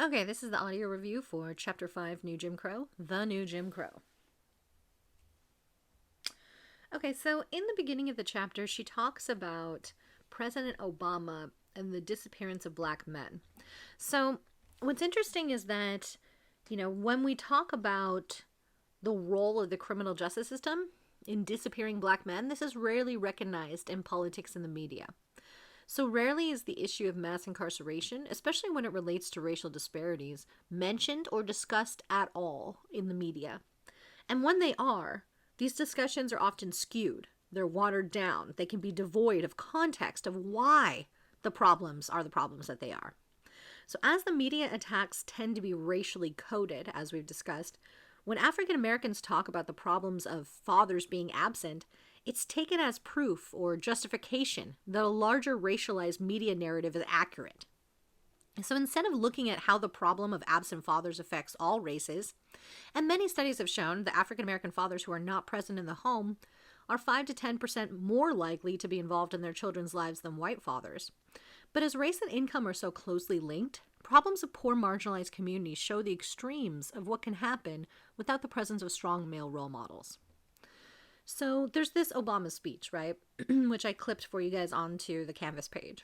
Okay, this is the audio review for Chapter 5, New Jim Crow, The New Jim Crow. Okay, so in the beginning of the chapter, she talks about President Obama and the disappearance of black men. So what's interesting is that, when we talk about the role of the criminal justice system in disappearing black men, this is rarely recognized in politics and the media. So rarely is the issue of mass incarceration, especially when it relates to racial disparities, mentioned or discussed at all in the media. And when they are, these discussions are often skewed. They're watered down. They can be devoid of context of why the problems are the problems that they are. So as the media attacks tend to be racially coded, as we've discussed, when African Americans talk about the problems of fathers being absent, it's taken as proof or justification that a larger racialized media narrative is accurate. So instead of looking at how the problem of absent fathers affects all races, and many studies have shown that African American fathers who are not present in the home are 5 to 10% more likely to be involved in their children's lives than white fathers. But as race and income are so closely linked, problems of poor marginalized communities show the extremes of what can happen without the presence of strong male role models. So there's this Obama speech, right, which I clipped for you guys onto the Canvas page.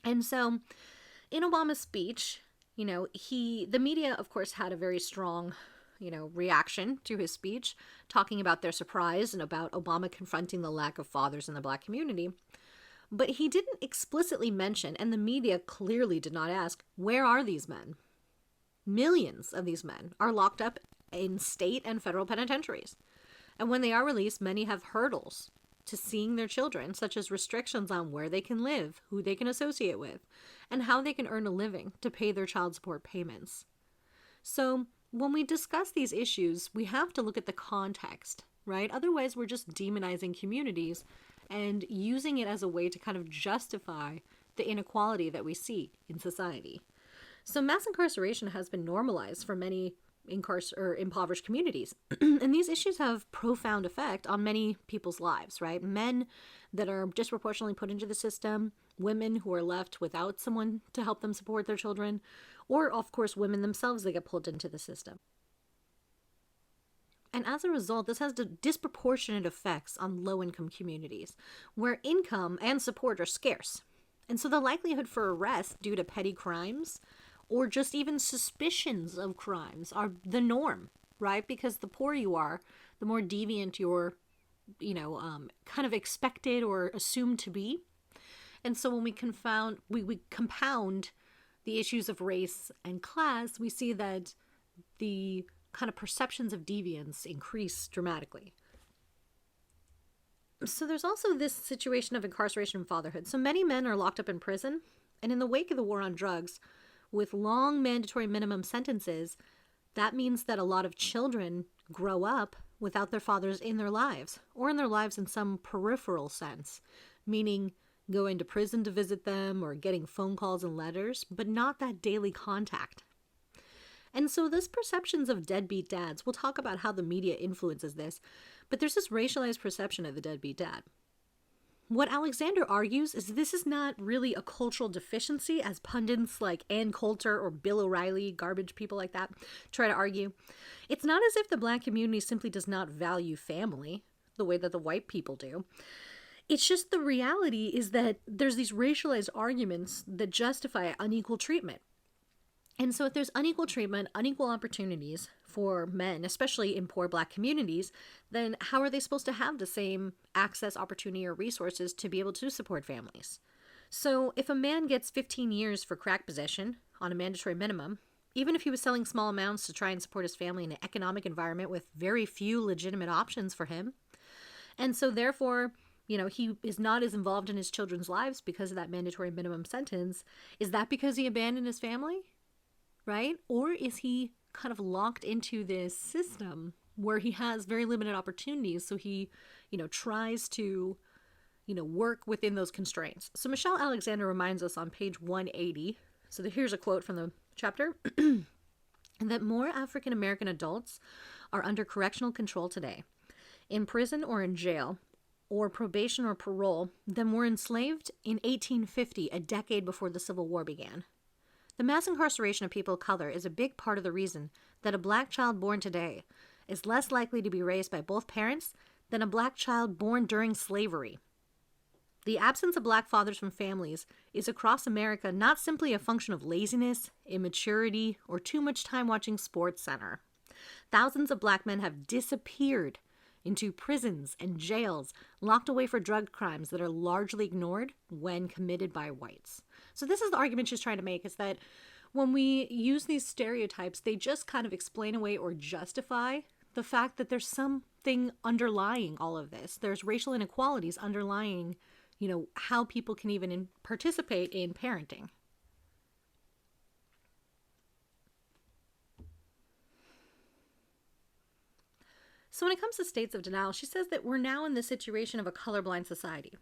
And so in Obama's speech, the media, of course, had a very strong, reaction to his speech, talking about their surprise and about Obama confronting the lack of fathers in the black community. But he didn't explicitly mention, and the media clearly did not ask, where are these men? Millions of these men are locked up in state and federal penitentiaries. And when they are released, many have hurdles to seeing their children, such as restrictions on where they can live, who they can associate with, and how they can earn a living to pay their child support payments. So when we discuss these issues, we have to look at the context, right? Otherwise, we're just demonizing communities and using it as a way to kind of justify the inequality that we see in society. So mass incarceration has been normalized for many impoverished communities. And these issues have profound effect on many people's lives, right? Men that are disproportionately put into the system, women who are left without someone to help them support their children, or of course women themselves that get pulled into the system. And as a result, this has disproportionate effects on low-income communities, where income and support are scarce. And so the likelihood for arrest due to petty crimes or just even suspicions of crimes are the norm, right? Because the poorer you are, the more deviant you're, kind of expected or assumed to be. And so when we compound the issues of race and class, we see that the kind of perceptions of deviance increase dramatically. So there's also this situation of incarceration and fatherhood. So many men are locked up in prison, and in the wake of the war on drugs, with long mandatory minimum sentences, that means that a lot of children grow up without their fathers in their lives, or in their lives in some peripheral sense, meaning going to prison to visit them or getting phone calls and letters, but not that daily contact. And so this perceptions of deadbeat dads, we'll talk about how the media influences this, but there's this racialized perception of the deadbeat dad. What Alexander argues is this is not really a cultural deficiency, as pundits like Ann Coulter or Bill O'Reilly, garbage people like that, try to argue. It's not as if the black community simply does not value family the way that the white people do. It's just the reality is that there's these racialized arguments that justify unequal treatment. And so if there's unequal treatment, unequal opportunities for men, especially in poor black communities, then how are they supposed to have the same access, opportunity, or resources to be able to support families? So if a man gets 15 years for crack possession on a mandatory minimum, even if he was selling small amounts to try and support his family in an economic environment with very few legitimate options for him, and so therefore, he is not as involved in his children's lives because of that mandatory minimum sentence, is that because he abandoned his family? Right? Or is he kind of locked into this system where he has very limited opportunities, so he, tries to, work within those constraints? So Michelle Alexander reminds us on page 180, so here's a quote from the chapter, that more African American adults are under correctional control today, in prison or in jail, or probation or parole, than were enslaved in 1850, a decade before the Civil War began. The mass incarceration of people of color is a big part of the reason that a black child born today is less likely to be raised by both parents than a black child born during slavery. The absence of black fathers from families is across America not simply a function of laziness, immaturity, or too much time watching Sports Center. Thousands of black men have disappeared into prisons and jails, locked away for drug crimes that are largely ignored when committed by whites. So this is the argument she's trying to make, is that when we use these stereotypes, they just kind of explain away or justify the fact that there's something underlying all of this. There's racial inequalities underlying, how people can even participate in parenting. So when it comes to states of denial, she says that we're now in the situation of a colorblind society.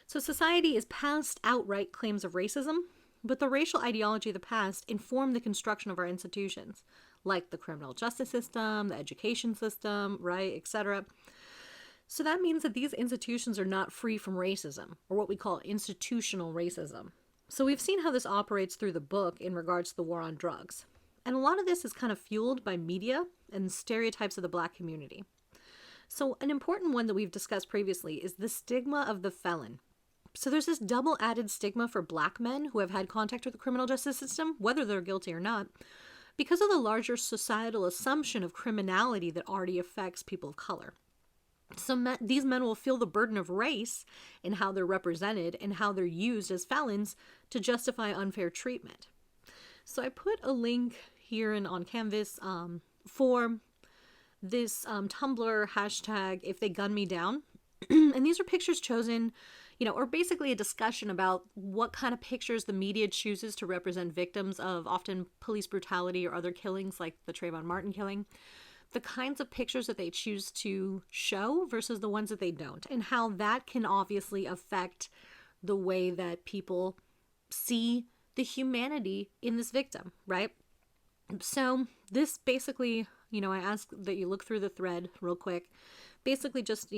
So society is past outright claims of racism, but the racial ideology of the past informed the construction of our institutions, like the criminal justice system, the education system, right, etc. So that means that these institutions are not free from racism, or what we call institutional racism. So we've seen how this operates through the book in regards to the war on drugs. And a lot of this is kind of fueled by media and stereotypes of the black community. So an important one that we've discussed previously is the stigma of the felon. So there's this double added stigma for black men who have had contact with the criminal justice system, whether they're guilty or not, because of the larger societal assumption of criminality that already affects people of color. So these men will feel the burden of race in how they're represented and how they're used as felons to justify unfair treatment. So I put a link here on Canvas for this Tumblr hashtag, if they gun me down. And these are pictures chosen, or basically a discussion about what kind of pictures the media chooses to represent victims of often police brutality or other killings like the Trayvon Martin killing. The kinds of pictures that they choose to show versus the ones that they don't, and how that can obviously affect the way that people see the humanity in this victim, right? So this basically, I ask that you look through the thread real quick. Basically just,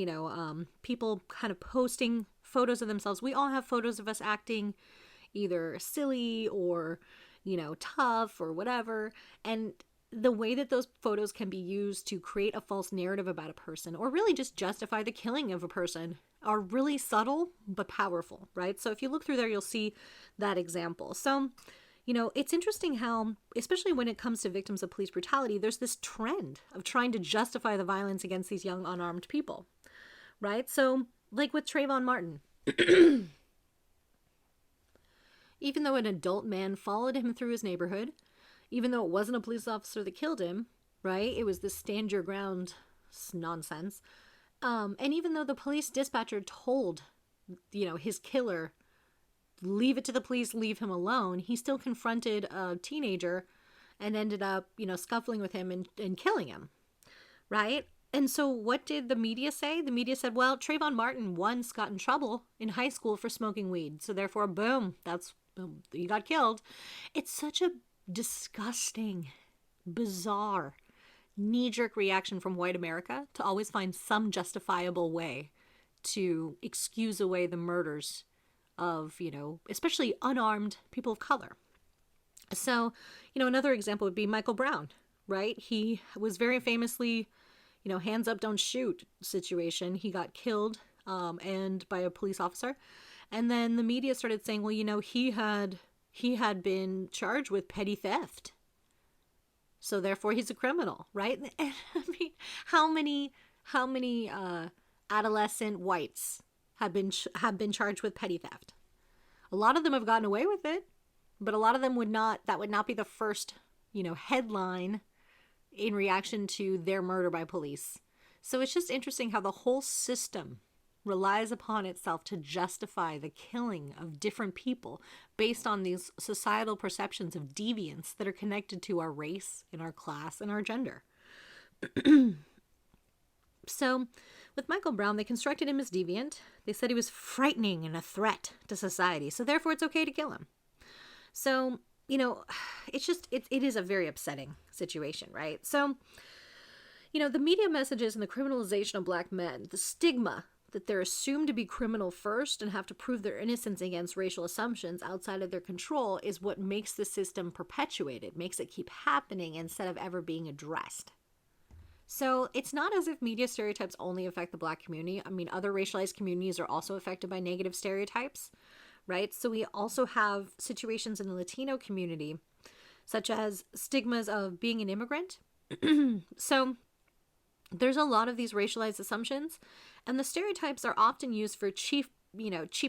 people kind of posting photos of themselves. We all have photos of us acting either silly or, tough or whatever. And the way that those photos can be used to create a false narrative about a person or really just justify the killing of a person are really subtle but powerful, right? So if you look through there, you'll see that example. So, it's interesting how, especially when it comes to victims of police brutality, there's this trend of trying to justify the violence against these young unarmed people, right? So like with Trayvon Martin, even though an adult man followed him through his neighborhood, even though it wasn't a police officer that killed him, right? It was this stand your ground nonsense. And even though the police dispatcher told, his killer, leave it to the police, leave him alone, he still confronted a teenager and ended up, scuffling with him and killing him, right? And so what did the media say? The media said, well, Trayvon Martin once got in trouble in high school for smoking weed. So therefore, boom, he got killed. It's such a disgusting, bizarre, knee-jerk reaction from white America to always find some justifiable way to excuse away the murders of, especially unarmed people of color. So, another example would be Michael Brown, right? He was very famously, hands up, don't shoot situation. He got killed and by a police officer. And then the media started saying, well, he had been charged with petty theft. So therefore he's a criminal, right? And I mean, how many adolescent whites have been charged with petty theft? A lot of them have gotten away with it, but a lot of them would not be the first, headline in reaction to their murder by police. So it's just interesting how the whole system relies upon itself to justify the killing of different people based on these societal perceptions of deviance that are connected to our race and our class and our gender. So with Michael Brown, they constructed him as deviant. They said he was frightening and a threat to society, so therefore it's okay to kill him. So, it is a very upsetting situation, right? So, the media messages and the criminalization of black men, the stigma that they're assumed to be criminal first and have to prove their innocence against racial assumptions outside of their control is what makes the system perpetuated, makes it keep happening instead of ever being addressed. So it's not as if media stereotypes only affect the Black community. I mean, other racialized communities are also affected by negative stereotypes, right? So we also have situations in the Latino community, such as stigmas of being an immigrant. So there's a lot of these racialized assumptions, and the stereotypes are often used for cheap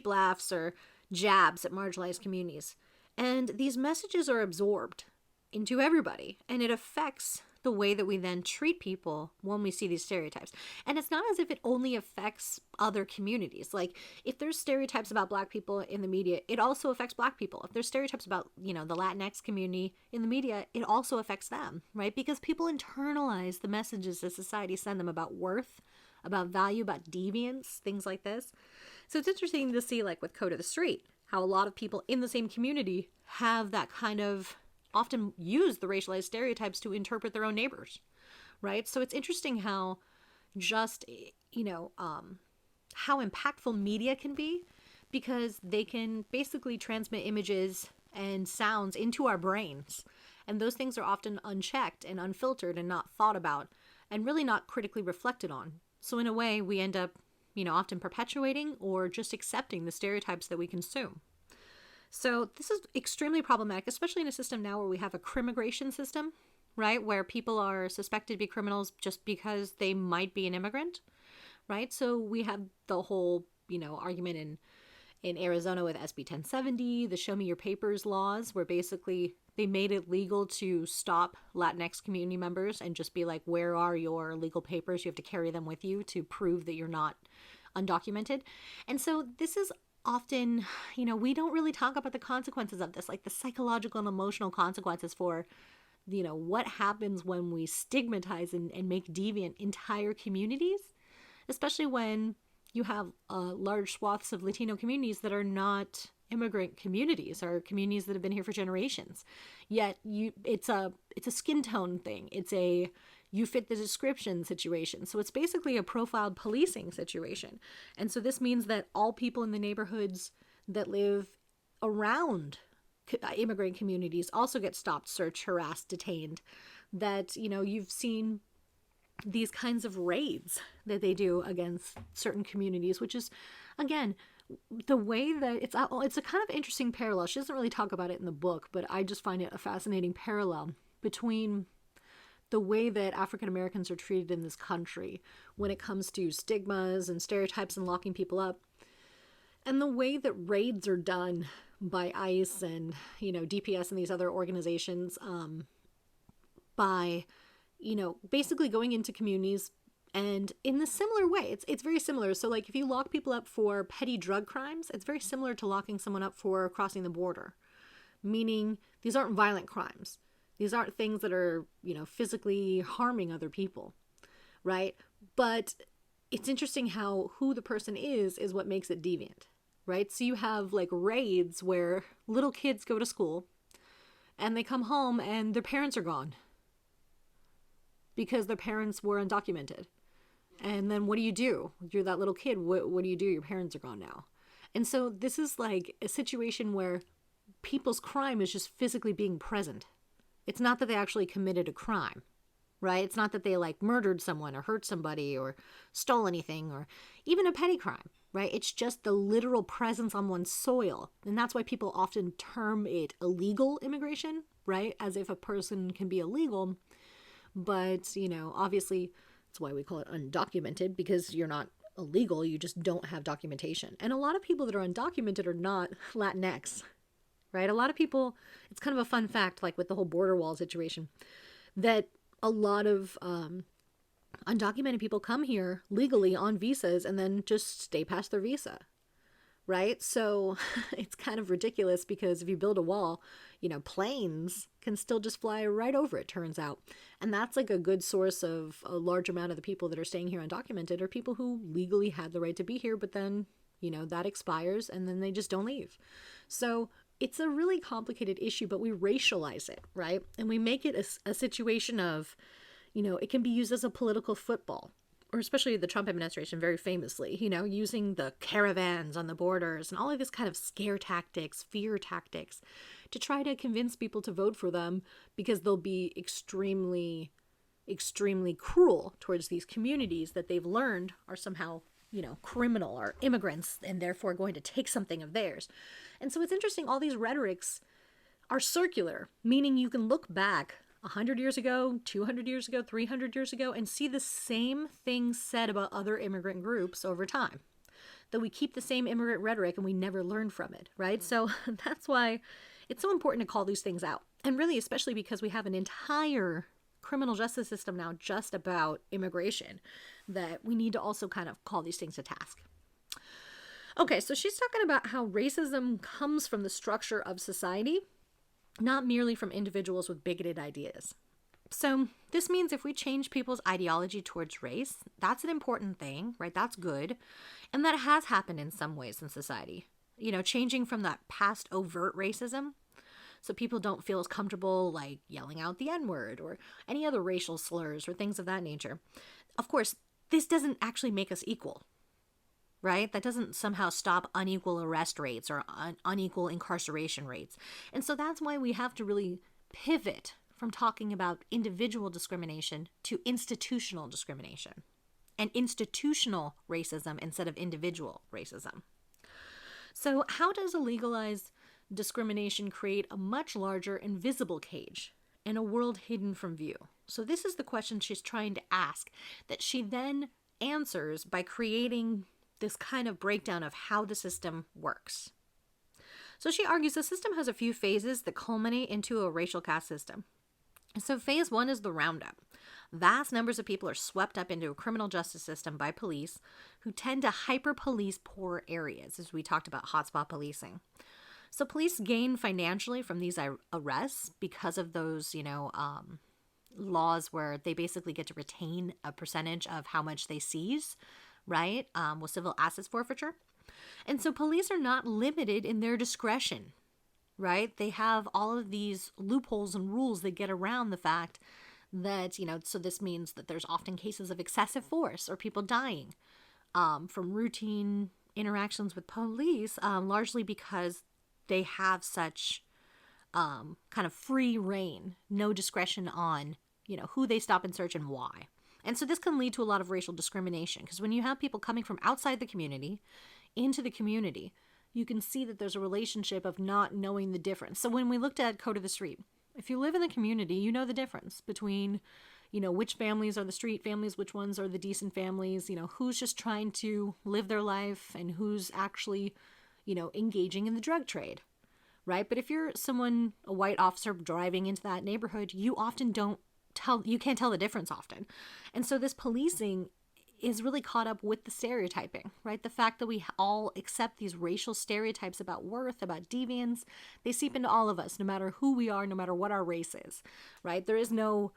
laughs or jabs at marginalized communities. And these messages are absorbed into everybody, and it affects the way that we then treat people when we see these stereotypes. And it's not as if it only affects other communities. Like, if there's stereotypes about Black people in the media, it also affects Black people. If there's stereotypes about, the Latinx community in the media, it also affects them, right? Because people internalize the messages that society send them about worth, about value, about deviance, things like this. So it's interesting to see, like with Code of the Street, how a lot of people in the same community have that kind of often use the racialized stereotypes to interpret their own neighbors, right? So it's interesting how just, how impactful media can be, because they can basically transmit images and sounds into our brains. And those things are often unchecked and unfiltered and not thought about and really not critically reflected on. So in a way, we end up, often perpetuating or just accepting the stereotypes that we consume. So this is extremely problematic, especially in a system now where we have a crimigration system, right? Where people are suspected to be criminals just because they might be an immigrant, right? So we have the whole, argument in Arizona with SB 1070, the Show Me Your Papers laws, where basically they made it legal to stop Latinx community members and just be like, where are your legal papers? You have to carry them with you to prove that you're not undocumented. And so this is often, we don't really talk about the consequences of this, like the psychological and emotional consequences for, what happens when we stigmatize and make deviant entire communities, especially when you have large swaths of Latino communities that are not immigrant communities, or communities that have been here for generations. Yet it's a skin tone thing. It's a you fit the description situation. So it's basically a profiled policing situation. And so this means that all people in the neighborhoods that live around immigrant communities also get stopped, searched, harassed, detained. That, you've seen these kinds of raids that they do against certain communities, which is, again, the way that it's a kind of interesting parallel. She doesn't really talk about it in the book, but I just find it a fascinating parallel between the way that African Americans are treated in this country when it comes to stigmas and stereotypes and locking people up, and the way that raids are done by ICE and, DPS and these other organizations, by, basically going into communities. And in a similar way, it's very similar. So like if you lock people up for petty drug crimes, it's very similar to locking someone up for crossing the border, meaning these aren't violent crimes. These aren't things that are, physically harming other people, right? But it's interesting how who the person is what makes it deviant, right? So you have like raids where little kids go to school and they come home and their parents are gone because their parents were undocumented. And then what do? You're that little kid. What do? Your parents are gone now. And so this is like a situation where people's crime is just physically being present. It's not that they actually committed a crime, right? It's not that they like murdered someone or hurt somebody or stole anything or even a petty crime, right? It's just the literal presence on one's soil. And that's why people often term it illegal immigration, right? As if a person can be illegal. But, obviously that's why we call it undocumented, because you're not illegal. You just don't have documentation. And a lot of people that are undocumented are not Latinx, right? A lot of people, it's kind of a fun fact, like with the whole border wall situation, that a lot of undocumented people come here legally on visas and then just stay past their visa, right? So it's kind of ridiculous because if you build a wall, planes can still just fly right over it, turns out. And that's like a good source of a large amount of the people that are staying here undocumented are people who legally had the right to be here, but then, that expires and then they just don't leave. So it's a really complicated issue, but we racialize it, right? And we make it a situation of, it can be used as a political football, or especially the Trump administration very famously, using the caravans on the borders and all of this kind of scare tactics, fear tactics to try to convince people to vote for them because they'll be extremely, extremely cruel towards these communities that they've learned are somehow, criminal or immigrants and therefore going to take something of theirs. And so it's interesting, all these rhetorics are circular, meaning you can look back 100 years ago, 200 years ago, 300 years ago, and see the same things said about other immigrant groups over time. That we keep the same immigrant rhetoric and we never learn from it, right? So that's why it's so important to call these things out. And really, especially because we have an entire criminal justice system now just about immigration, that we need to also kind of call these things to task. Okay, so she's talking about how racism comes from the structure of society, not merely from individuals with bigoted ideas. So this means if we change people's ideology towards race, that's an important thing, right? That's good. And that has happened in some ways in society. Changing from that past overt racism, so people don't feel as comfortable like yelling out the N-word or any other racial slurs or things of that nature. Of course, this doesn't actually make us equal, right? That doesn't somehow stop unequal arrest rates or unequal incarceration rates. And so that's why we have to really pivot from talking about individual discrimination to institutional discrimination and institutional racism instead of individual racism. So how does a legalized discrimination create a much larger invisible cage and a world hidden from view? So this is the question she's trying to ask, that she then answers by creating this kind of breakdown of how the system works. So she argues the system has a few phases that culminate into a racial caste system. So phase one is the roundup. Vast numbers of people are swept up into a criminal justice system by police who tend to hyper-police poor areas, as we talked about hotspot policing. So police gain financially from these arrests because of those, laws where they basically get to retain a percentage of how much they seize, right, with civil assets forfeiture. And so police are not limited in their discretion, right? They have all of these loopholes and rules that get around the fact that, so this means that there's often cases of excessive force or people dying from routine interactions with police, largely because they have such kind of free reign, no discretion on, who they stop and search and why. And so this can lead to a lot of racial discrimination, because when you have people coming from outside the community into the community, you can see that there's a relationship of not knowing the difference. So when we looked at Code of the Street, if you live in the community, you know the difference between, which families are the street families, which ones are the decent families, who's just trying to live their life and who's actually, engaging in the drug trade, right? But if you're a white officer driving into that neighborhood, you can't tell the difference often. And so this policing is really caught up with the stereotyping, right? The fact that we all accept these racial stereotypes about worth, about deviance, they seep into all of us, no matter who we are, no matter what our race is, right? There is no,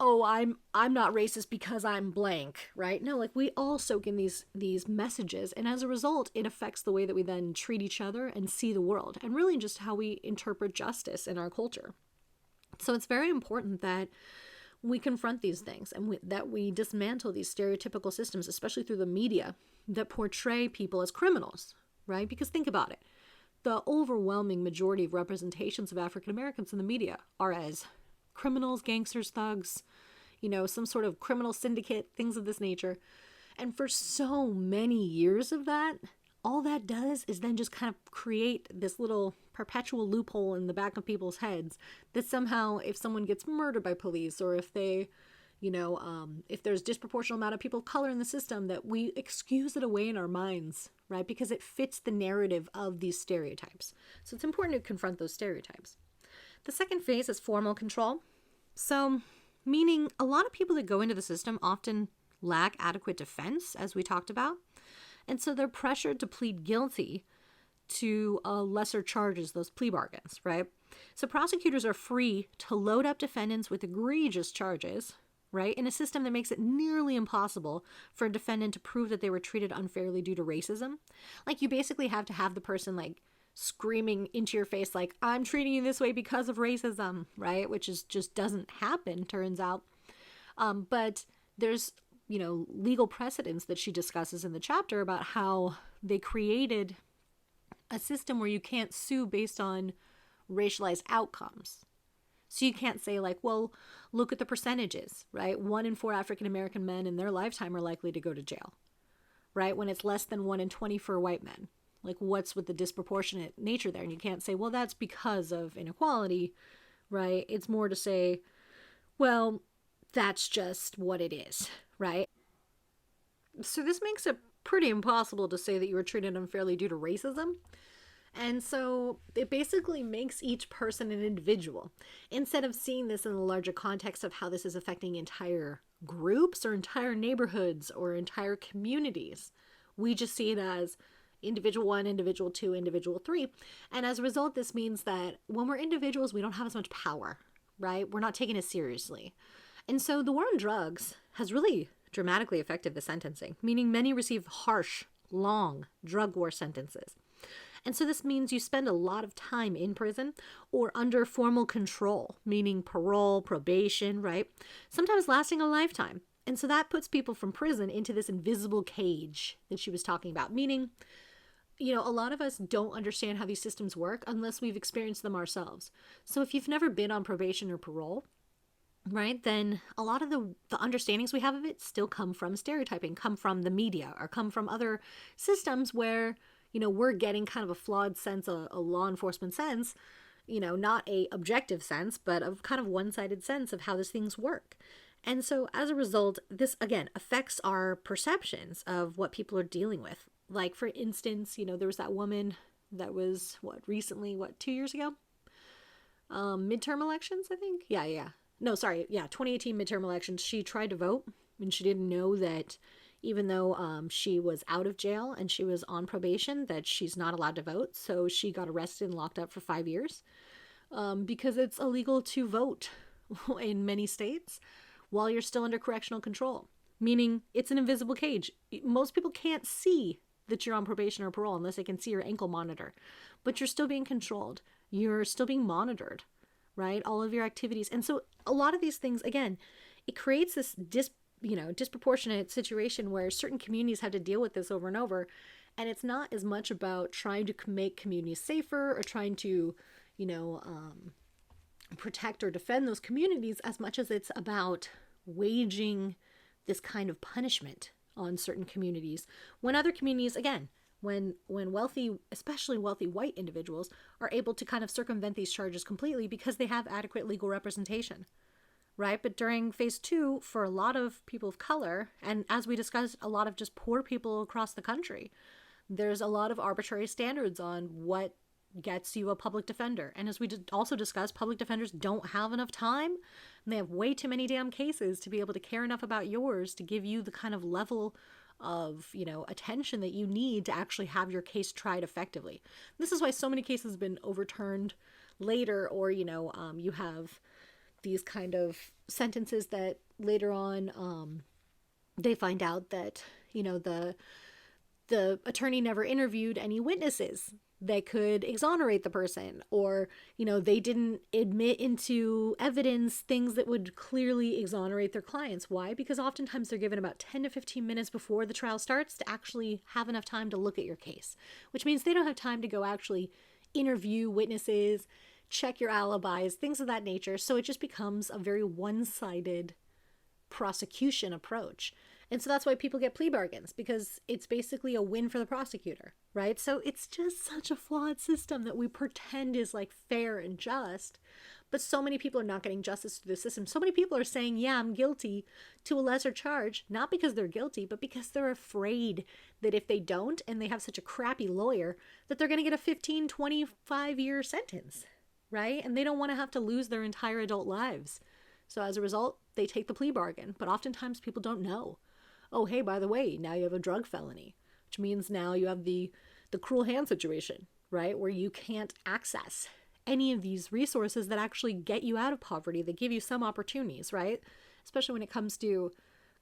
oh, I'm not racist because I'm blank, right? No, like we all soak in these messages, and as a result, it affects the way that we then treat each other and see the world, and really just how we interpret justice in our culture. So it's very important that we confront these things and that we dismantle these stereotypical systems, especially through the media, that portray people as criminals, right? Because think about it. The overwhelming majority of representations of African Americans in the media are as criminals, gangsters, thugs, some sort of criminal syndicate, things of this nature. And for so many years of that, all that does is then just kind of create this little perpetual loophole in the back of people's heads that somehow if someone gets murdered by police, or if they, if there's disproportionate amount of people of color in the system, that we excuse it away in our minds, right? Because it fits the narrative of these stereotypes. So it's important to confront those stereotypes. The second phase is formal control. So meaning a lot of people that go into the system often lack adequate defense, as we talked about. And so they're pressured to plead guilty to lesser charges, those plea bargains, right? So prosecutors are free to load up defendants with egregious charges, right? In a system that makes it nearly impossible for a defendant to prove that they were treated unfairly due to racism. Like, you basically have to have the person screaming into your face, I'm treating you this way because of racism, right? Which just doesn't happen, turns out. But there's, legal precedents that she discusses in the chapter about how they created a system where you can't sue based on racialized outcomes. So you can't say like, well, look at the percentages, right? 1 in 4 African American men in their lifetime are likely to go to jail, right? When it's less than 1 in 20 for white men. Like, what's with the disproportionate nature there? And you can't say, well, that's because of inequality, right? It's more to say, well, that's just what it is, right? So this makes it pretty impossible to say that you were treated unfairly due to racism. And so it basically makes each person an individual, instead of seeing this in the larger context of how this is affecting entire groups or entire neighborhoods or entire communities. We just see it as individual 1, individual 2, individual 3. And as a result, this means that when we're individuals, we don't have as much power, right? We're not taken as seriously. And so the war on drugs has really dramatically affected the sentencing, meaning many receive harsh, long drug war sentences. And so this means you spend a lot of time in prison or under formal control, meaning parole, probation, right? Sometimes lasting a lifetime. And so that puts people from prison into this invisible cage that she was talking about, meaning, a lot of us don't understand how these systems work unless we've experienced them ourselves. So if you've never been on probation or parole, right, then a lot of the understandings we have of it still come from stereotyping, come from the media, or come from other systems where, we're getting kind of a flawed sense, a law enforcement sense, not a objective sense, but a kind of one-sided sense of how these things work. And so as a result, this, again, affects our perceptions of what people are dealing with. Like, for instance, there was that woman that was, recently, 2 years ago? Midterm elections, I think? Yeah. No, sorry. Yeah, 2018 midterm elections. She tried to vote, and she didn't know that even though she was out of jail and she was on probation, that she's not allowed to vote. So she got arrested and locked up for 5 years because it's illegal to vote in many states while you're still under correctional control, meaning it's an invisible cage. Most people can't see that you're on probation or parole unless they can see your ankle monitor, but you're still being controlled. You're still being monitored, right? All of your activities. And so a lot of these things, again, it creates this disproportionate situation where certain communities have to deal with this over and over. And it's not as much about trying to make communities safer or trying to, protect or defend those communities as much as it's about waging this kind of punishment on certain communities when other communities, again, when wealthy, especially wealthy white individuals, are able to kind of circumvent these charges completely because they have adequate legal representation, right? But during phase 2, for a lot of people of color, and as we discussed, a lot of just poor people across the country, there's a lot of arbitrary standards on what gets you a public defender. And as we also discussed, public defenders don't have enough time, and they have way too many damn cases to be able to care enough about yours to give you the kind of level of, attention that you need to actually have your case tried effectively. This is why so many cases have been overturned later, or, you have these kind of sentences that later on, they find out that, the attorney never interviewed any witnesses that could exonerate the person, or, they didn't admit into evidence things that would clearly exonerate their clients. Why? Because oftentimes they're given about 10 to 15 minutes before the trial starts to actually have enough time to look at your case, which means they don't have time to go actually interview witnesses, check your alibis, things of that nature. So it just becomes a very one-sided prosecution approach. And so that's why people get plea bargains, because it's basically a win for the prosecutor, right? So it's just such a flawed system that we pretend is like fair and just, but so many people are not getting justice through the system. So many people are saying, yeah, I'm guilty to a lesser charge, not because they're guilty, but because they're afraid that if they don't, and they have such a crappy lawyer, that they're going to get a 15, 25-year sentence, right? And they don't want to have to lose their entire adult lives. So as a result, they take the plea bargain, but oftentimes people don't know. Oh, hey, by the way, now you have a drug felony, which means now you have the cruel hand situation, right? Where you can't access any of these resources that actually get you out of poverty, that give you some opportunities, right? Especially when it comes to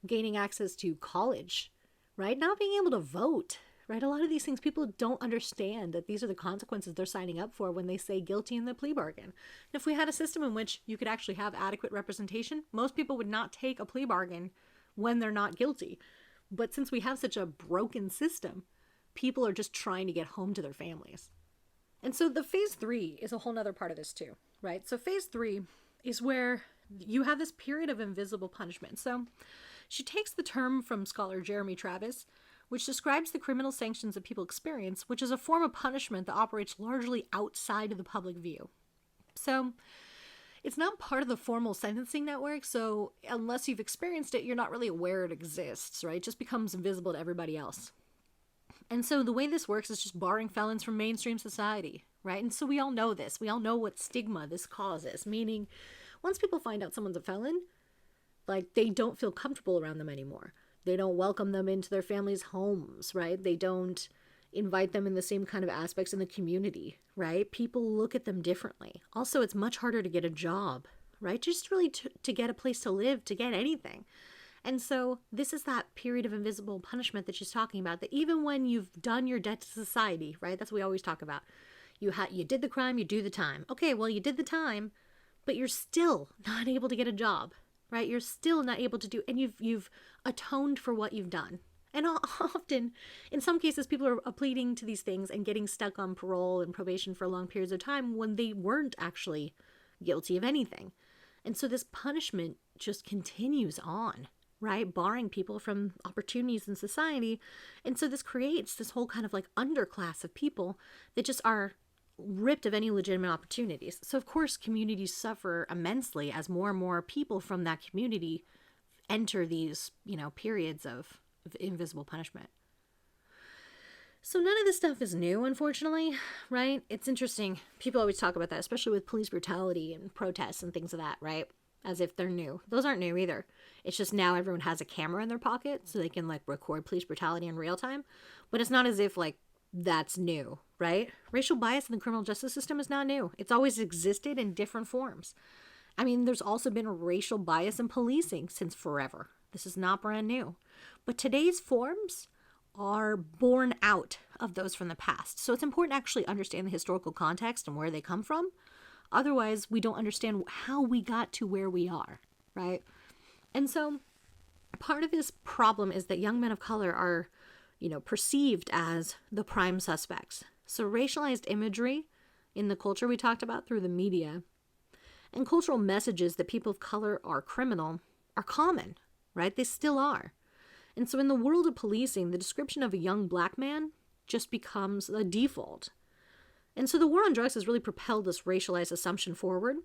gaining access to college, right? Not being able to vote, right? A lot of these things, people don't understand that these are the consequences they're signing up for when they say guilty in the plea bargain. And if we had a system in which you could actually have adequate representation, most people would not take a plea bargain when they're not guilty. But since we have such a broken system, people are just trying to get home to their families. And so the phase 3 is a whole nother part of this too, right? So phase 3 is where you have this period of invisible punishment. So she takes the term from scholar Jeremy Travis, which describes the criminal sanctions that people experience, which is a form of punishment that operates largely outside of the public view. So it's not part of the formal sentencing network, so unless you've experienced it, you're not really aware it exists, right? It just becomes invisible to everybody else. And so the way this works is just barring felons from mainstream society, right? And so we all know this. We all know what stigma this causes, meaning once people find out someone's a felon, like, they don't feel comfortable around them anymore. They don't welcome them into their families' homes, right? They don't invite them in the same kind of aspects in the community, right? People look at them differently. Also, it's much harder to get a job, right? Just really to get a place to live, to get anything. And so this is that period of invisible punishment that she's talking about, that even when you've done your debt to society, right? That's what we always talk about. You did the crime, you do the time. Okay, well, you did the time, but you're still not able to get a job, right? You're still not able to do, and you've atoned for what you've done. And often, in some cases, people are pleading to these things and getting stuck on parole and probation for long periods of time when they weren't actually guilty of anything. And so this punishment just continues on, right? Barring people from opportunities in society. And so this creates this whole kind of like underclass of people that just are ripped of any legitimate opportunities. So of course, communities suffer immensely as more and more people from that community enter these, periods of invisible punishment. So none of this stuff is new, unfortunately, right? It's interesting. People always talk about that, especially with police brutality and protests and things of that, right? As if they're new. Those aren't new either. It's just now everyone has a camera in their pocket so they can like record police brutality in real time. But it's not as if like that's new, right? Racial bias in the criminal justice system is not new. It's always existed in different forms. I mean, there's also been a racial bias in policing since forever. This is not brand new. But today's forms are born out of those from the past. So it's important to actually understand the historical context and where they come from. Otherwise, we don't understand how we got to where we are, right? And so part of this problem is that young men of color are, perceived as the prime suspects. So racialized imagery in the culture we talked about through the media and cultural messages that people of color are criminal are common, right? They still are. And so in the world of policing, the description of a young black man just becomes a default. And so the war on drugs has really propelled this racialized assumption forward.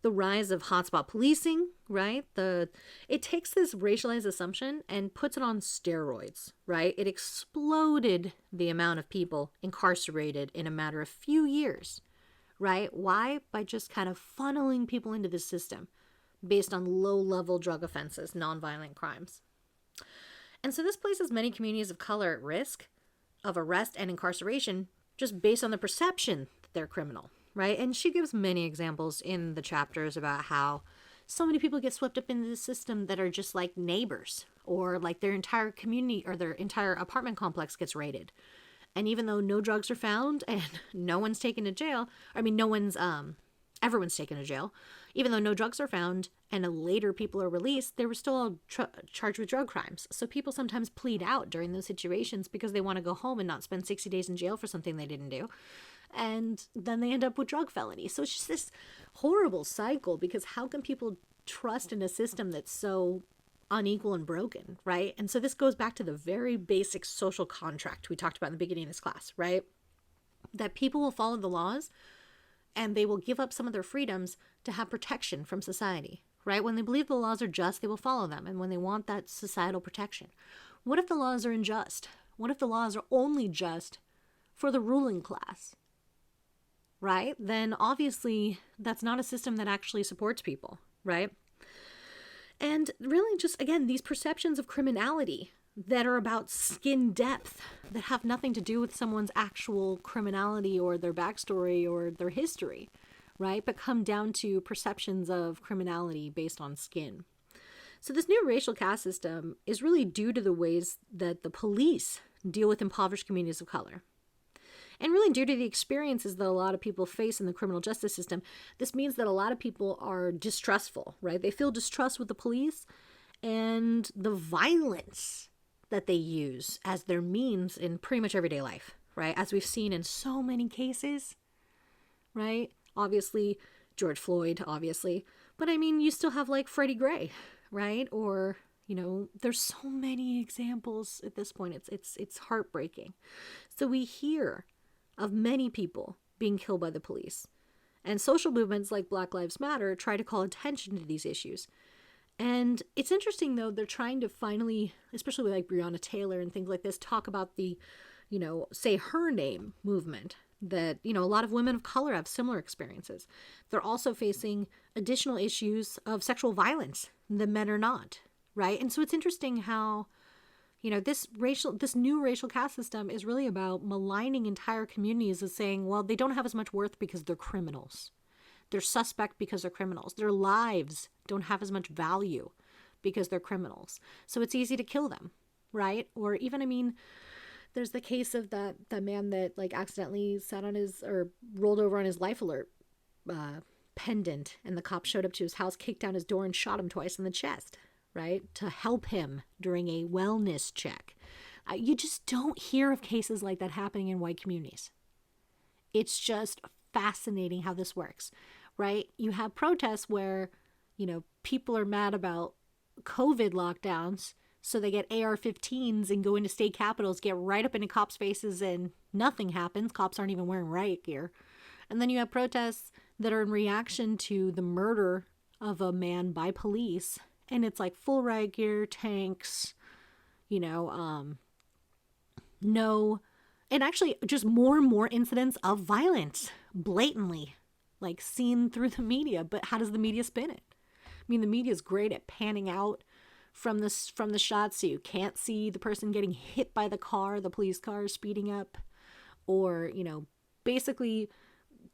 The rise of hotspot policing, right? It takes this racialized assumption and puts it on steroids, right? It exploded the amount of people incarcerated in a matter of few years, right? Why? By just kind of funneling people into the system based on low-level drug offenses, nonviolent crimes. And so this places many communities of color at risk of arrest and incarceration just based on the perception that they're criminal, right? And she gives many examples in the chapters about how so many people get swept up into the system that are just like neighbors, or like their entire community or their entire apartment complex gets raided. And even though no drugs are found and no one's taken to jail, everyone's taken to jail, even though no drugs are found and later people are released, they were still charged with drug crimes. So people sometimes plead out during those situations because they want to go home and not spend 60 days in jail for something they didn't do. And then they end up with drug felonies. So it's just this horrible cycle, because how can people trust in a system that's so unequal and broken, right? And so this goes back to the very basic social contract we talked about in the beginning of this class, right? That people will follow the laws and they will give up some of their freedoms to have protection from society, right? When they believe the laws are just, they will follow them. And when they want that societal protection. What if the laws are unjust? What if the laws are only just for the ruling class, right? Then obviously that's not a system that actually supports people, right? And really just, again, these perceptions of criminality that are about skin depth, that have nothing to do with someone's actual criminality or their backstory or their history, right? But come down to perceptions of criminality based on skin. So this new racial caste system is really due to the ways that the police deal with impoverished communities of color. And really due to the experiences that a lot of people face in the criminal justice system, this means that a lot of people are distrustful, right? They feel distrust with the police, and the violence that they use as their means in pretty much everyday life, right? As we've seen in so many cases, right? Obviously, George Floyd, obviously. But I mean, you still have like Freddie Gray, right? Or, there's so many examples at this point. It's heartbreaking. So we hear of many people being killed by the police. And social movements like Black Lives Matter try to call attention to these issues. And it's interesting, though, they're trying to finally, especially with like Breonna Taylor and things like this, talk about the, say her name movement that, a lot of women of color have similar experiences. They're also facing additional issues of sexual violence that men are not, right? And so it's interesting how, this new racial caste system is really about maligning entire communities as saying, well, they don't have as much worth because they're criminals. They're suspect because they're criminals. Their lives don't have as much value because they're criminals. So it's easy to kill them, right? Or even, there's the case of that man that like accidentally sat on his or rolled over on his life alert pendant, and the cops showed up to his house, kicked down his door, and shot him twice in the chest, right? To help him during a wellness check. You just don't hear of cases like that happening in white communities. It's just fascinating how this works, right? You have protests where, people are mad about COVID lockdowns, so they get AR-15s and go into state capitals, get right up into cops' faces, and nothing happens. Cops aren't even wearing riot gear. And then you have protests that are in reaction to the murder of a man by police, and it's like full riot gear, tanks, no, and actually just more and more incidents of violence, blatantly, like seen through the media. But how does the media spin it? I mean, the media is great at panning out from the shots so you can't see the person getting hit by the police car speeding up, or, basically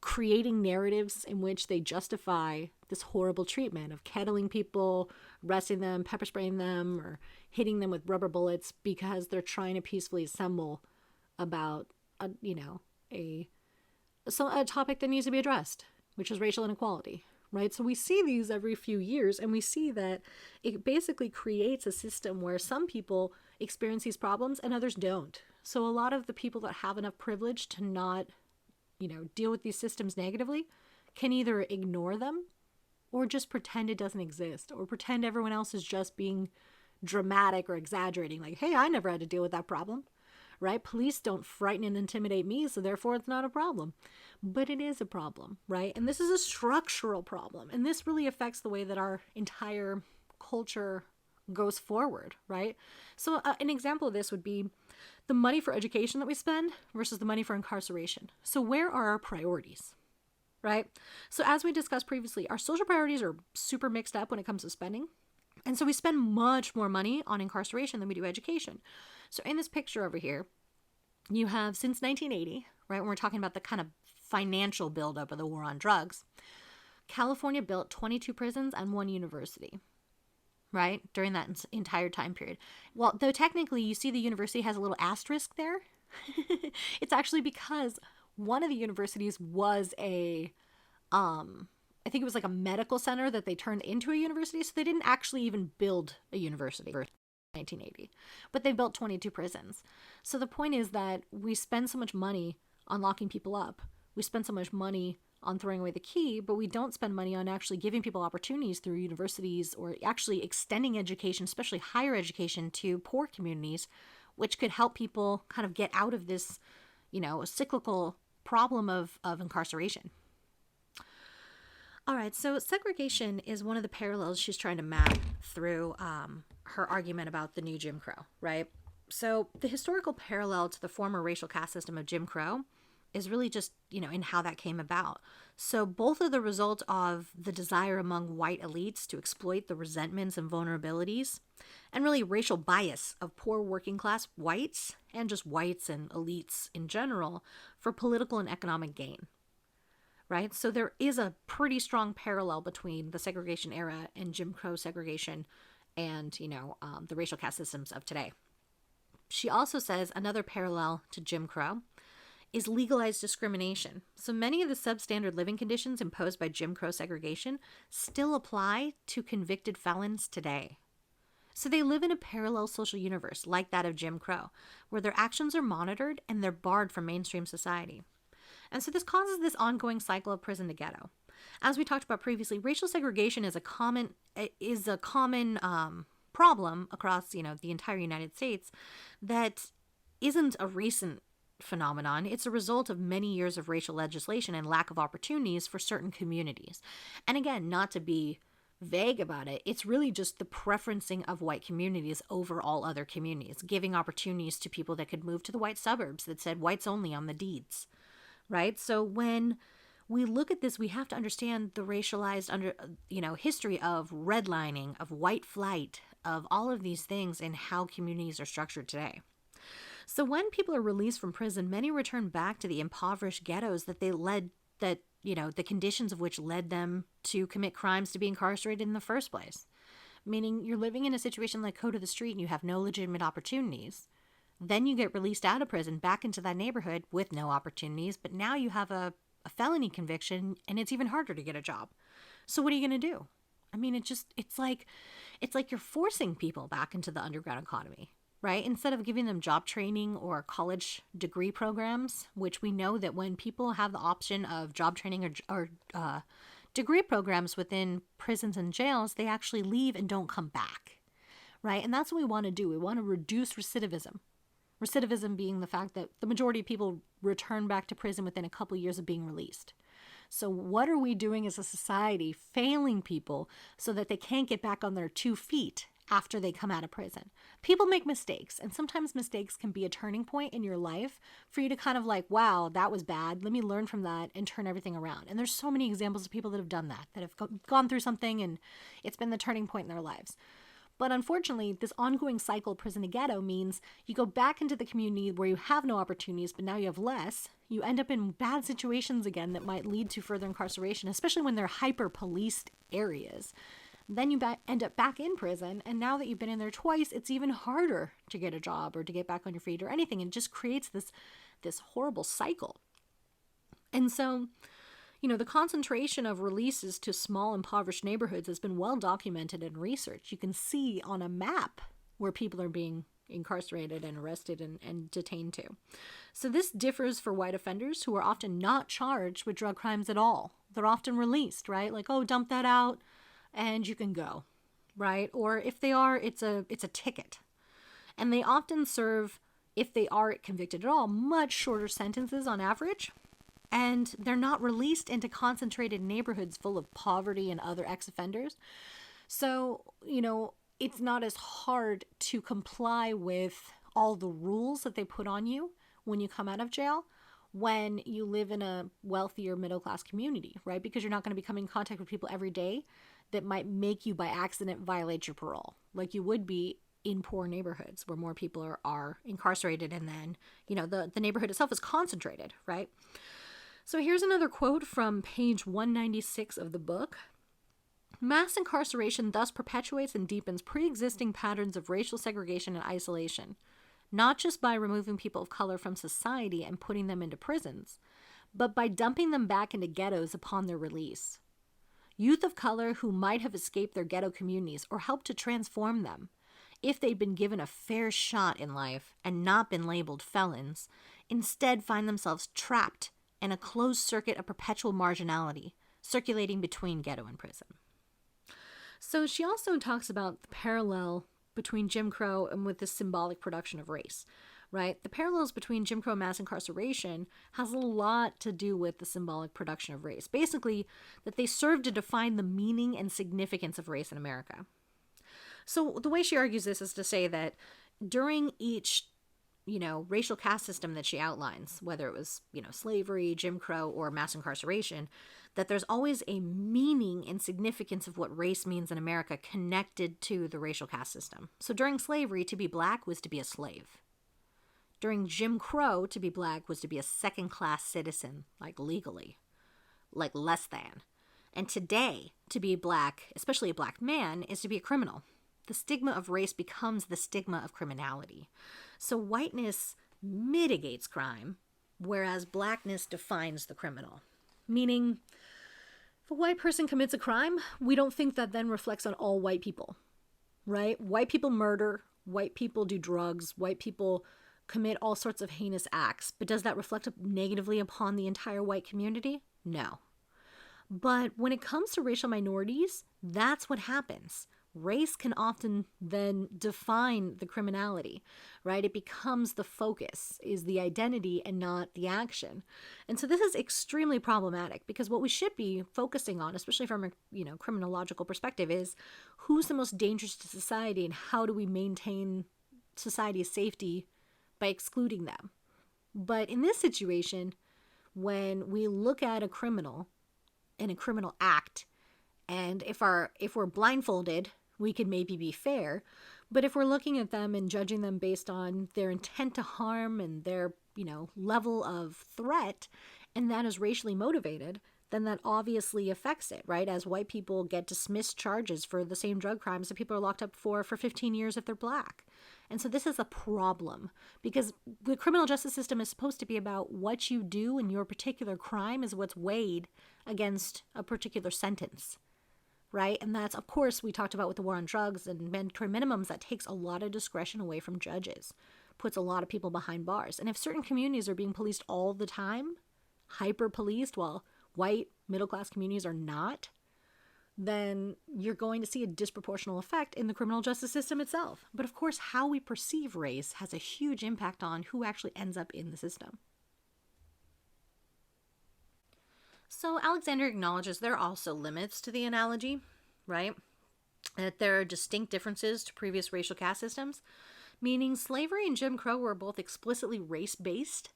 creating narratives in which they justify this horrible treatment of kettling people, arresting them, pepper spraying them, or hitting them with rubber bullets because they're trying to peacefully assemble about a topic that needs to be addressed, which is racial inequality, right? So we see these every few years, and we see that it basically creates a system where some people experience these problems and others don't. So a lot of the people that have enough privilege to not, deal with these systems negatively can either ignore them or just pretend it doesn't exist, or pretend everyone else is just being dramatic or exaggerating. Like, hey, I never had to deal with that problem, right? Police don't frighten and intimidate me, so therefore it's not a problem. But it is a problem, right? And this is a structural problem. And this really affects the way that our entire culture goes forward, right? So an example of this would be the money for education that we spend versus the money for incarceration. So where are our priorities, right? So as we discussed previously, our social priorities are super mixed up when it comes to spending. And so we spend much more money on incarceration than we do education. So in this picture over here, you have since 1980, right, when we're talking about the kind of financial buildup of the war on drugs, California built 22 prisons and 1 university, right, during that entire time period. Well, though technically you see the university has a little asterisk there, it's actually because one of the universities was I think it was like a medical center that they turned into a university, so they didn't actually even build a university in 1980, but they built 22 prisons. So the point is that we spend so much money on locking people up. We spend so much money on throwing away the key, but we don't spend money on actually giving people opportunities through universities, or actually extending education, especially higher education, to poor communities, which could help people kind of get out of this, cyclical problem of incarceration. All right, so segregation is one of the parallels she's trying to map through her argument about the new Jim Crow, right? So the historical parallel to the former racial caste system of Jim Crow is really just, in how that came about. So both are the result of the desire among white elites to exploit the resentments and vulnerabilities, and really racial bias of poor working class whites, and just whites and elites in general, for political and economic gain, right? So there is a pretty strong parallel between the segregation era and Jim Crow segregation and, the racial caste systems of today. She also says another parallel to Jim Crow is legalized discrimination. So many of the substandard living conditions imposed by Jim Crow segregation still apply to convicted felons today. So they live in a parallel social universe like that of Jim Crow, where their actions are monitored and they're barred from mainstream society. And so this causes this ongoing cycle of prison to ghetto. As we talked about previously, racial segregation is a common problem across the entire United States that isn't a recent phenomenon. It's a result of many years of racial legislation and lack of opportunities for certain communities. And again, not to be vague about it, it's really just the preferencing of white communities over all other communities, giving opportunities to people that could move to the white suburbs that said whites only on the deeds, right? So when we look at this, we have to understand the racialized history of redlining, of white flight, of all of these things and how communities are structured today. So when people are released from prison, many return back to the impoverished ghettos that the conditions of which led them to commit crimes, to be incarcerated in the first place. Meaning you're living in a situation like code of the street and you have no legitimate opportunities. Then you get released out of prison back into that neighborhood with no opportunities, but now you have a felony conviction and it's even harder to get a job. So what are you going to do? I mean, it's like you're forcing people back into the underground economy, right? Instead of giving them job training or college degree programs, which we know that when people have the option of job training or degree programs within prisons and jails, they actually leave and don't come back, right? And that's what we want to do. We want to reduce recidivism. Recidivism being the fact that the majority of people return back to prison within a couple of years of being released. So what are we doing as a society failing people so that they can't get back on their 2 feet after they come out of prison? People make mistakes, and sometimes mistakes can be a turning point in your life for you to kind of like, wow, that was bad. Let me learn from that and turn everything around. And there's so many examples of people that have done that have gone through something and it's been the turning point in their lives. But unfortunately, this ongoing cycle, prison to ghetto, means you go back into the community where you have no opportunities, but now you have less. You end up in bad situations again that might lead to further incarceration, especially when they're hyper-policed areas. Then you end up back in prison, and now that you've been in there twice, it's even harder to get a job or to get back on your feet or anything. It just creates this horrible cycle. And so, the concentration of releases to small impoverished neighborhoods has been well documented in research. You can see on a map where people are being incarcerated and arrested and detained to. So this differs for white offenders who are often not charged with drug crimes at all. They're often released, right? Like, oh, dump that out and you can go, right? Or if they are, it's a ticket. And they often serve, if they are convicted at all, much shorter sentences on average. And they're not released into concentrated neighborhoods full of poverty and other ex-offenders. So, it's not as hard to comply with all the rules that they put on you when you come out of jail when you live in a wealthier middle-class community, right? Because you're not going to be coming in contact with people every day that might make you by accident violate your parole, like you would be in poor neighborhoods where more people are incarcerated, and then, the neighborhood itself is concentrated, right? So here's another quote from page 196 of the book. Mass incarceration thus perpetuates and deepens pre-existing patterns of racial segregation and isolation, not just by removing people of color from society and putting them into prisons, but by dumping them back into ghettos upon their release. Youth of color who might have escaped their ghetto communities or helped to transform them, if they'd been given a fair shot in life and not been labeled felons, instead find themselves trapped in a closed circuit of perpetual marginality, circulating between ghetto and prison. So she also talks about the parallel between Jim Crow and with the symbolic production of race, right? The parallels between Jim Crow and mass incarceration has a lot to do with the symbolic production of race. Basically, that they serve to define the meaning and significance of race in America. So the way she argues this is to say that during each racial caste system that she outlines, whether it was, slavery, Jim Crow, or mass incarceration, that there's always a meaning and significance of what race means in America connected to the racial caste system. So during slavery, to be black was to be a slave. During Jim Crow, to be black was to be a second-class citizen, like legally, like less than. And today, to be black, especially a black man, is to be a criminal. The stigma of race becomes the stigma of criminality. So whiteness mitigates crime, whereas blackness defines the criminal. Meaning, if a white person commits a crime, we don't think that then reflects on all white people. right? White people murder, white people do drugs, white people commit all sorts of heinous acts. But does that reflect negatively upon the entire white community? No. But when it comes to racial minorities, that's what happens. Race can often then define the criminality, right? It becomes the focus, is the identity and not the action. And so this is extremely problematic because what we should be focusing on, especially from a criminological perspective, is who's the most dangerous to society and how do we maintain society's safety by excluding them. But in this situation, when we look at a criminal in a criminal act, and if we're blindfolded, we could maybe be fair. But if we're looking at them and judging them based on their intent to harm and their, level of threat, and that is racially motivated, then that obviously affects it, right? As white people get dismissed charges for the same drug crimes that people are locked up for 15 years if they're black. And so this is a problem because the criminal justice system is supposed to be about what you do in your particular crime is what's weighed against a particular sentence, right? And that's, of course, we talked about with the war on drugs and mandatory minimums, that takes a lot of discretion away from judges, puts a lot of people behind bars. And if certain communities are being policed all the time, hyper-policed, while white middle-class communities are not, then you're going to see a disproportional effect in the criminal justice system itself. But of course, how we perceive race has a huge impact on who actually ends up in the system. So Alexander acknowledges there are also limits to the analogy, right? That there are distinct differences to previous racial caste systems, meaning slavery and Jim Crow were both explicitly race-based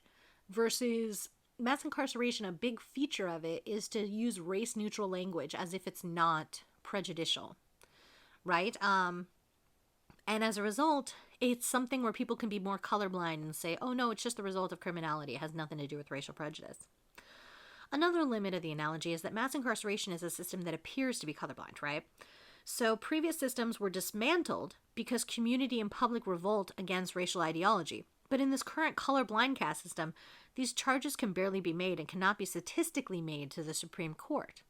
versus mass incarceration. A big feature of it is to use race-neutral language as if it's not prejudicial, right? And as a result, it's something where people can be more colorblind and say, oh no, it's just the result of criminality. It has nothing to do with racial prejudice. Another limit of the analogy is that mass incarceration is a system that appears to be colorblind, right? So previous systems were dismantled because community and public revolt against racial ideology. But in this current colorblind caste system, these charges can barely be made and cannot be statistically made to the Supreme Court,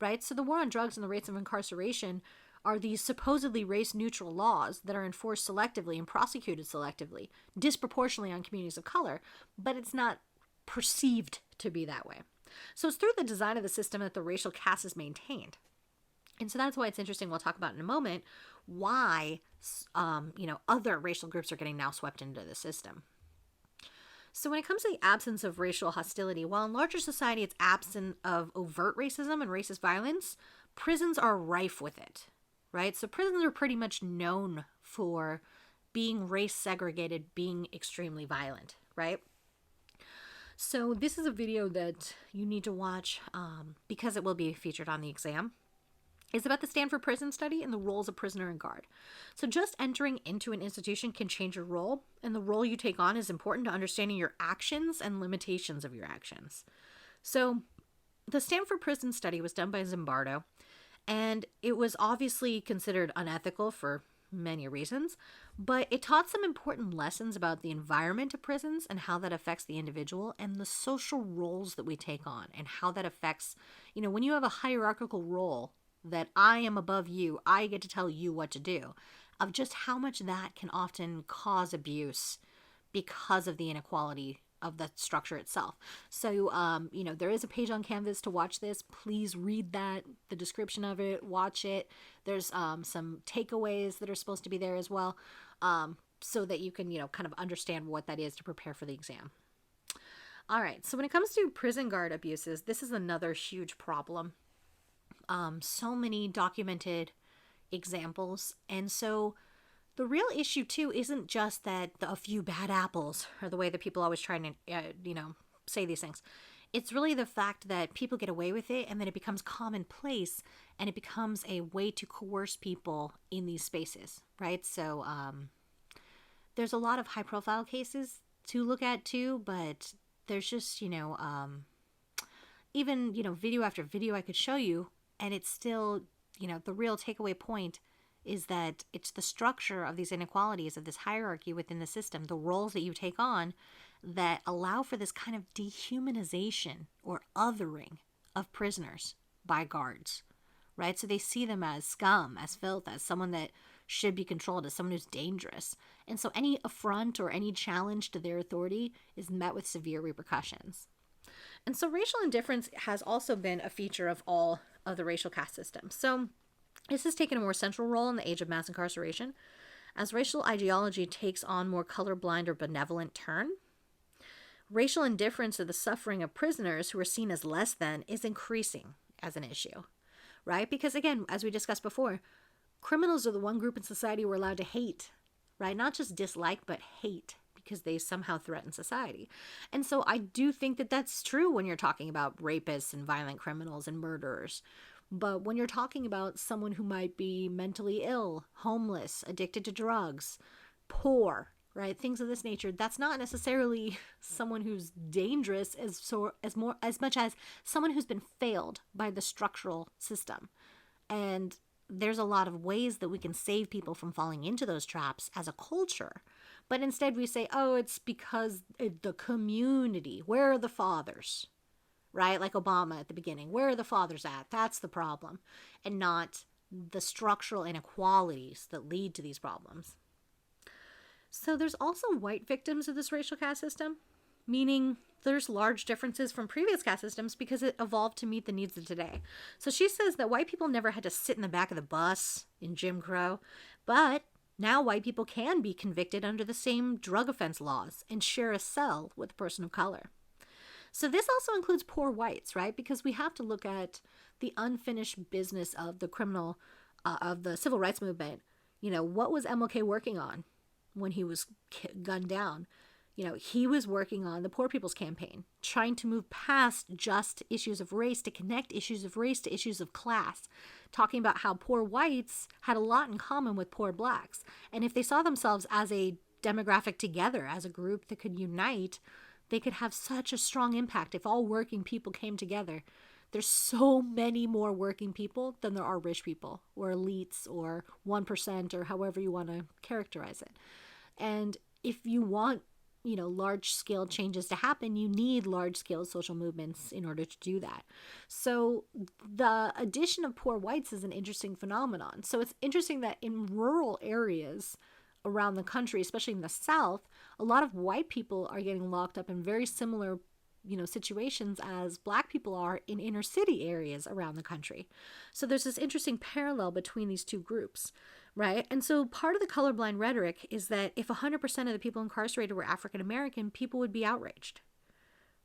right? So the war on drugs and the rates of incarceration are these supposedly race-neutral laws that are enforced selectively and prosecuted selectively, disproportionately on communities of color, but it's not perceived to be that way. So it's through the design of the system that the racial caste is maintained. And so that's why it's interesting, we'll talk about in a moment, why other racial groups are getting now swept into the system. So when it comes to the absence of racial hostility, while in larger society it's absent of overt racism and racist violence, prisons are rife with it, right? So prisons are pretty much known for being race segregated, being extremely violent, right? So this is a video that you need to watch because it will be featured on the exam. It's about the Stanford Prison Study and the roles of prisoner and guard. So just entering into an institution can change your role, and the role you take on is important to understanding your actions and limitations of your actions. So the Stanford Prison Study was done by Zimbardo, and it was obviously considered unethical for many reasons, but it taught some important lessons about the environment of prisons and how that affects the individual and the social roles that we take on and how that affects, when you have a hierarchical role that I am above you, I get to tell you what to do, of just how much that can often cause abuse because of the inequality of the structure itself. So, there is a page on Canvas to watch this. Please read that, the description of it, watch it. There's some takeaways that are supposed to be there as well, so that you can, kind of understand what that is to prepare for the exam. All right, so when it comes to prison guard abuses, this is another huge problem. So many documented examples. And so the real issue too isn't just that a few bad apples are the way that people always try to, say these things. It's really the fact that people get away with it and then it becomes commonplace and it becomes a way to coerce people in these spaces, right? So there's a lot of high profile cases to look at too, but there's just, even, video after video I could show you. And it's still, the real takeaway point is that it's the structure of these inequalities, of this hierarchy within the system, the roles that you take on that allow for this kind of dehumanization or othering of prisoners by guards, right? So they see them as scum, as filth, as someone that should be controlled, as someone who's dangerous. And so any affront or any challenge to their authority is met with severe repercussions. And so racial indifference has also been a feature of all of the racial caste systems. So this has taken a more central role in the age of mass incarceration, as racial ideology takes on more colorblind or benevolent turn. Racial indifference to the suffering of prisoners who are seen as less than is increasing as an issue, right? Because again, as we discussed before, criminals are the one group in society we're allowed to hate, right? Not just dislike, but hate, because they somehow threaten society. And so I do think that that's true when you're talking about rapists and violent criminals and murderers. But when you're talking about someone who might be mentally ill, homeless, addicted to drugs, poor, right, things of this nature, that's not necessarily someone who's dangerous as much as someone who's been failed by the structural system. And there's a lot of ways that we can save people from falling into those traps as a culture. But instead we say, oh, it's because the community, where are the fathers? Right? Like Obama at the beginning. Where are the fathers at? That's the problem. And not the structural inequalities that lead to these problems. So there's also white victims of this racial caste system, meaning there's large differences from previous caste systems because it evolved to meet the needs of today. So she says that white people never had to sit in the back of the bus in Jim Crow, but now white people can be convicted under the same drug offense laws and share a cell with a person of color. So this also includes poor whites, right? Because we have to look at the unfinished business of the civil rights movement. You know, what was MLK working on when he was gunned down? You know, he was working on the Poor People's Campaign, trying to move past just issues of race to connect issues of race to issues of class, talking about how poor whites had a lot in common with poor blacks. And if they saw themselves as a demographic together, as a group that could unite, they could have such a strong impact if all working people came together. There's so many more working people than there are rich people or elites or 1% or however you want to characterize it. And if you want, you know, large-scale changes to happen, you need large-scale social movements in order to do that. So the addition of poor whites is an interesting phenomenon. So it's interesting that in rural areas around the country, especially in the South, a lot of white people are getting locked up in very similar, you know, situations as black people are in inner city areas around the country. So there's this interesting parallel between these two groups, right? And so part of the colorblind rhetoric is that if 100% of the people incarcerated were African American, people would be outraged,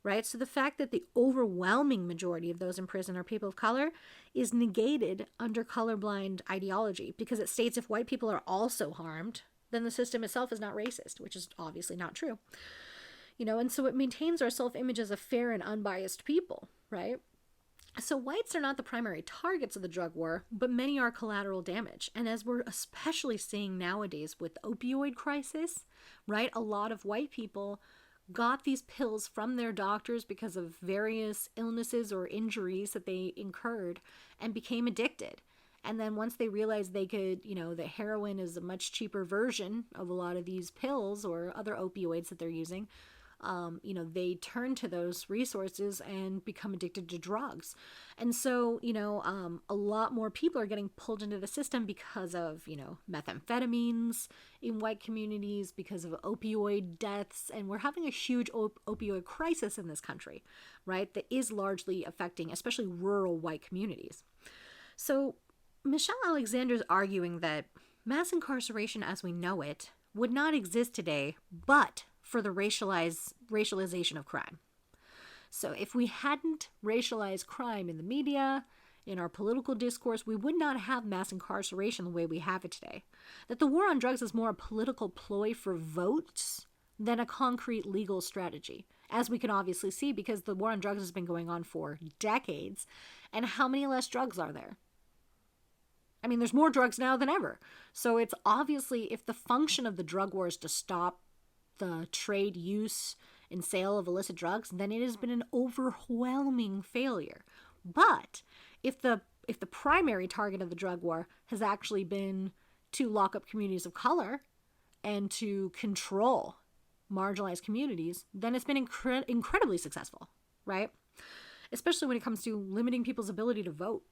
right? So the fact that the overwhelming majority of those in prison are people of color is negated under colorblind ideology, because it states if white people are also harmed, then the system itself is not racist, which is obviously not true. You know, and so it maintains our self-image as a fair and unbiased people, right? So whites are not the primary targets of the drug war, but many are collateral damage. And as we're especially seeing nowadays with the opioid crisis, right? A lot of white people got these pills from their doctors because of various illnesses or injuries that they incurred and became addicted. And then once they realized they could, you know, that heroin is a much cheaper version of a lot of these pills or other opioids that they're using, you know, they turn to those resources and become addicted to drugs. And so, you know, a lot more people are getting pulled into the system because of, you know, methamphetamines in white communities, because of opioid deaths. And we're having a huge opioid crisis in this country, right? That is largely affecting especially rural white communities. So Michelle Alexander's arguing that mass incarceration as we know it would not exist today, but for the racialization of crime. So if we hadn't racialized crime in the media, in our political discourse, we would not have mass incarceration the way we have it today. That the war on drugs is more a political ploy for votes than a concrete legal strategy, as we can obviously see because the war on drugs has been going on for decades. And how many less drugs are there? I mean, there's more drugs now than ever. So it's obviously, if the function of the drug war is to stop the trade, use, and sale of illicit drugs, then it has been an overwhelming failure. But if the primary target of the drug war has actually been to lock up communities of color and to control marginalized communities, then it's been incredibly successful, right? Especially when it comes to limiting people's ability to vote.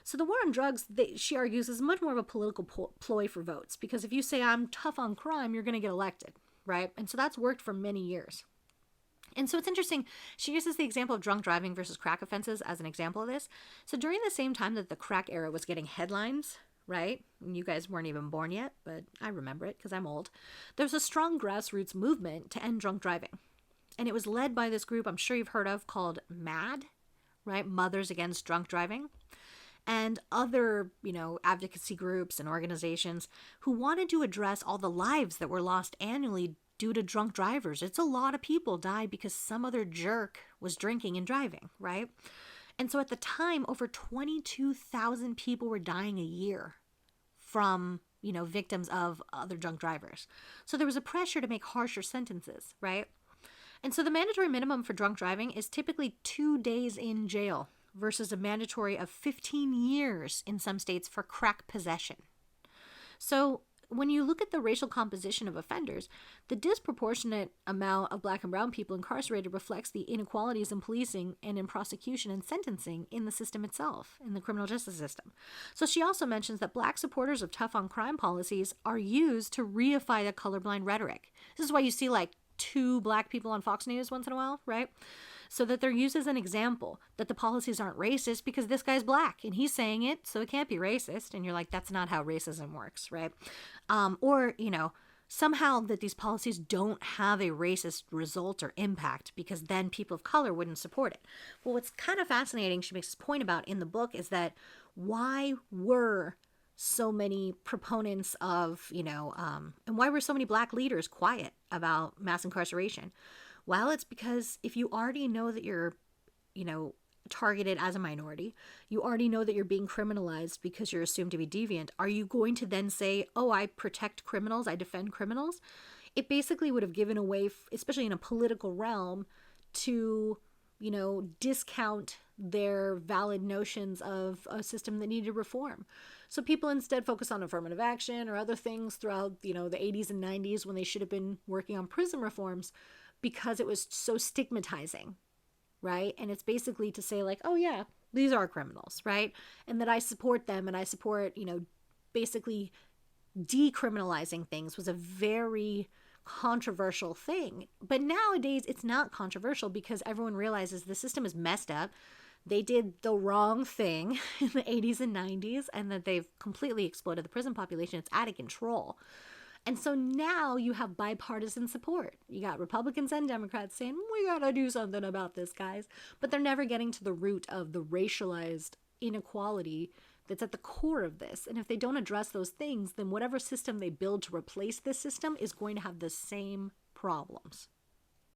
So the war on drugs, she argues, is much more of a political ploy for votes, because if you say I'm tough on crime, you're going to get elected, right? And so that's worked for many years. And so it's interesting. She uses the example of drunk driving versus crack offenses as an example of this. So during the same time that the crack era was getting headlines, right? You guys weren't even born yet, but I remember it because I'm old. There was a strong grassroots movement to end drunk driving. And it was led by this group I'm sure you've heard of called MAD, right? Mothers Against Drunk Driving. And other, advocacy groups and organizations who wanted to address all the lives that were lost annually due to drunk drivers. It's a lot of people die because some other jerk was drinking and driving, right? And so at the time, over 22,000 people were dying a year from, victims of other drunk drivers. So there was a pressure to make harsher sentences, right? And so the mandatory minimum for drunk driving is typically 2 days in jail versus a mandatory of 15 years in some states for crack possession. So when you look at the racial composition of offenders, the disproportionate amount of Black and brown people incarcerated reflects the inequalities in policing and in prosecution and sentencing in the system itself, in the criminal justice system. So she also mentions that Black supporters of tough on crime policies are used to reify the colorblind rhetoric. This is why you see like 2 Black people on Fox News once in a while, right? So that they're used as an example that the policies aren't racist because this guy's Black and he's saying it, so it can't be racist. And you're like, that's not how racism works, right? Or somehow that these policies don't have a racist result or impact because then people of color wouldn't support it. Well, what's kind of fascinating, she makes this point about in the book, is that why were so many proponents of, and why were so many Black leaders quiet about mass incarceration? Well, it's because if you already know that you're, targeted as a minority, you already know that you're being criminalized because you're assumed to be deviant, are you going to then say, oh, I protect criminals, I defend criminals? It basically would have given away, especially in a political realm, to, discount their valid notions of a system that needed reform. So people instead focus on affirmative action or other things throughout, the 80s and 90s when they should have been working on prison reforms because it was so stigmatizing, right? And it's basically to say like, oh yeah, these are criminals, right? And that I support them and I support, basically decriminalizing things was a very controversial thing. But nowadays it's not controversial because everyone realizes the system is messed up. They did the wrong thing in the 80s and 90s and that they've completely exploded the prison population. It's out of control. And so now you have bipartisan support. You got Republicans and Democrats saying, we got to do something about this, guys. But they're never getting to the root of the racialized inequality that's at the core of this. And if they don't address those things, then whatever system they build to replace this system is going to have the same problems.